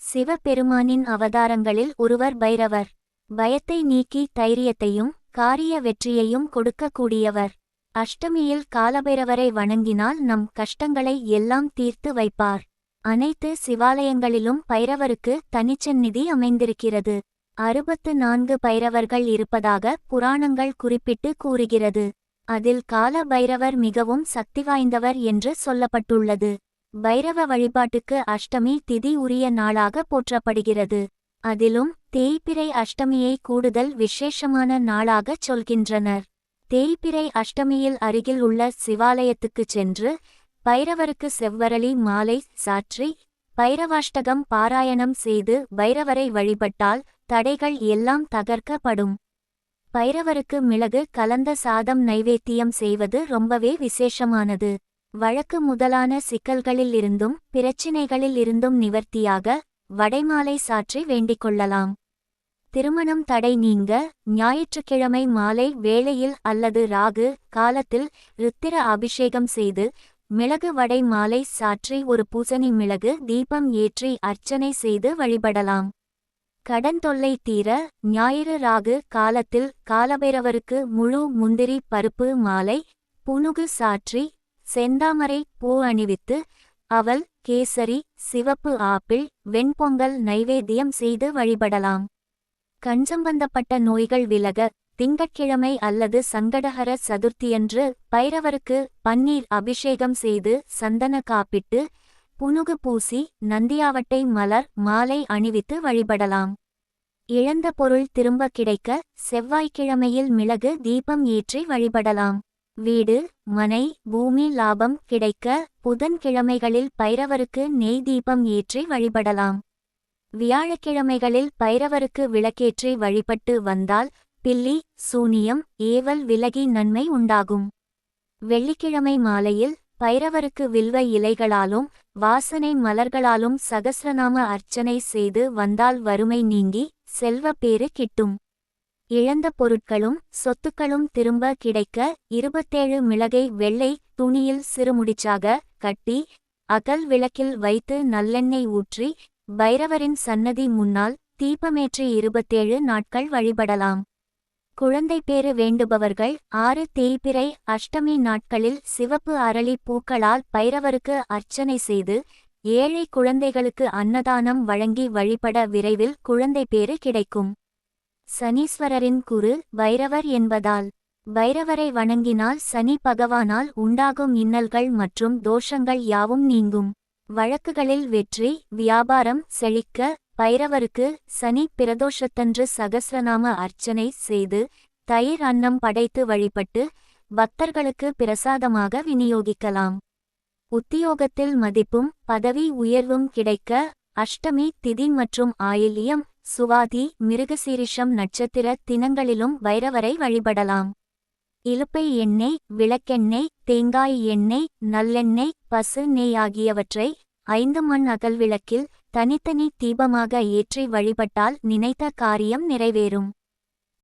சிவபெருமானின் அவதாரங்களில் ஒருவர் பைரவர். பயத்தை நீக்கி தைரியத்தையும் காரிய வெற்றியையும் கொடுக்கக்கூடியவர். அஷ்டமியில் காலபைரவரை வணங்கினால் நம் கஷ்டங்களை எல்லாம் தீர்த்து வைப்பார். அனைத்து சிவாலயங்களிலும் பைரவருக்கு தனிச்சந்நிதி அமைந்திருக்கிறது. 64 பைரவர்கள் இருப்பதாக புராணங்கள் குறிப்பிட்டு கூறுகிறது. அதில் கால பைரவர் மிகவும் சக்தி வாய்ந்தவர் என்று சொல்லப்பட்டுள்ளது. பைரவ வழிபாட்டுக்கு அஷ்டமி திதி உரிய நாளாக போற்றப்படுகிறது. அதிலும் தேய்பிறை அஷ்டமியை கூடுதல் விசேஷமான நாளாகச் சொல்கின்றனர். தேய்பிறை அஷ்டமியில் அருகில் உள்ள சிவாலயத்துக்குச் சென்று பைரவருக்கு செவ்வரளி மாலை சாற்றி பைரவாஷ்டகம் பாராயணம் செய்து பைரவரை வழிபட்டால் தடைகள் எல்லாம் தகர்க்கப்படும். பைரவருக்கு மிளகு கலந்த சாதம் நைவேத்தியம் செய்வது ரொம்பவே விசேஷமானது. வழக்கு முதலான சிக்கல்களில் இருந்தும் பிரச்சினைகளில் இருந்தும் நிவர்த்தியாக வடைமாலை சாற்றி வேண்டிக்கொள்ளலாம். திருமணம் தடை நீங்க ஞாயிற்றுக்கிழமை மாலை வேளையில் அல்லது ராகு காலத்தில் ருத்திர அபிஷேகம் செய்து மிளகு வடை மாலை சாற்றி ஒரு பூசணி மிளகு தீபம் ஏற்றி அர்ச்சனை செய்து வழிபடலாம். கடன் தொல்லை தீர ஞாயிறு ராகு காலத்தில் காலபைரவருக்கு முழு முந்திரி பருப்பு மாலை புனுகு சாற்றி செந்தாமரை பூ அணிவித்து அவல் கேசரி சிவப்பு ஆப்பிள் வெண்பொங்கல் நைவேத்தியம் செய்து வழிபடலாம். கண் சம்பந்தப்பட்ட நோய்கள் விலக திங்கட்கிழமை அல்லது சங்கடஹர சதுர்த்தியன்று பைரவருக்கு பன்னீர் அபிஷேகம் செய்து சந்தன காப்பிட்டு புனுகு பூசி நந்தியாவட்டை மலர் மாலை அணிவித்து வழிபடலாம். இழந்த பொருள் திரும்ப கிடைக்க செவ்வாய்க்கிழமையில் மிளகு தீபம் ஏற்றி வழிபடலாம். வீடு மனை பூமி லாபம் கிடைக்க புதன்கிழமைகளில் பைரவருக்கு நெய் தீபம் ஏற்றி வழிபடலாம். வியாழக்கிழமைகளில் பைரவருக்கு விளக்கேற்றி வழிபட்டு வந்தால் பில்லி சூனியம் ஏவல் விலகி நன்மை உண்டாகும். வெள்ளிக்கிழமை மாலையில் பைரவருக்கு வில்வ இலைகளாலும் வாசனை மலர்களாலும் சகஸ்ரநாம அர்ச்சனை செய்து வந்தால் வறுமை நீங்கி செல்வ பேறு கிட்டும். இழந்த பொருட்களும் சொத்துக்களும் திரும்ப கிடைக்க 27 மிளகை வெள்ளை துணியில் சிறுமுடிச்சாக கட்டி அகல் விளக்கில் வைத்து நல்லெண்ணெய் ஊற்றி பைரவரின் சன்னதி முன்னால் தீபமேற்றி 27 நாட்கள் வழிபடலாம். குழந்தை பேறு வேண்டுபவர்கள் 6 தேய்பிறை அஷ்டமி நாட்களில் சிவப்பு அரளி பூக்களால் பைரவருக்கு அர்ச்சனை செய்து ஏழை குழந்தைகளுக்கு அன்னதானம் வழங்கி வழிபட விரைவில் குழந்தை பேறு கிடைக்கும். சனீஸ்வரரின் குரு பைரவர் என்பதால் பைரவரை வணங்கினால் சனி பகவானால் உண்டாகும் இன்னல்கள் மற்றும் தோஷங்கள் யாவும் நீங்கும். வழக்குகளில் வெற்றி வியாபாரம் செழிக்க பைரவருக்கு சனி பிரதோஷத்தன்று சகஸ்ரநாம அர்ச்சனை செய்து தயிர் அன்னம் படைத்து வழிபட்டு பக்தர்களுக்கு பிரசாதமாக விநியோகிக்கலாம். உத்தியோகத்தில் மதிப்பும் பதவி உயர்வும் கிடைக்க அஷ்டமி திதி மற்றும் ஆயில்யம் சுவாதி மிருகசீரிஷம் நட்சத்திர தினங்களிலும் பைரவரை வழிபடலாம். இலுப்பை எண்ணெய் விளக்கெண்ணெய் தேங்காய் எண்ணெய் நல்லெண்ணெய் பசு நெய் ஆகியவற்றை 5 மண் அகல் விளக்கில் தனித்தனி தீபமாக ஏற்றி வழிபட்டால் நினைத்த காரியம் நிறைவேறும்.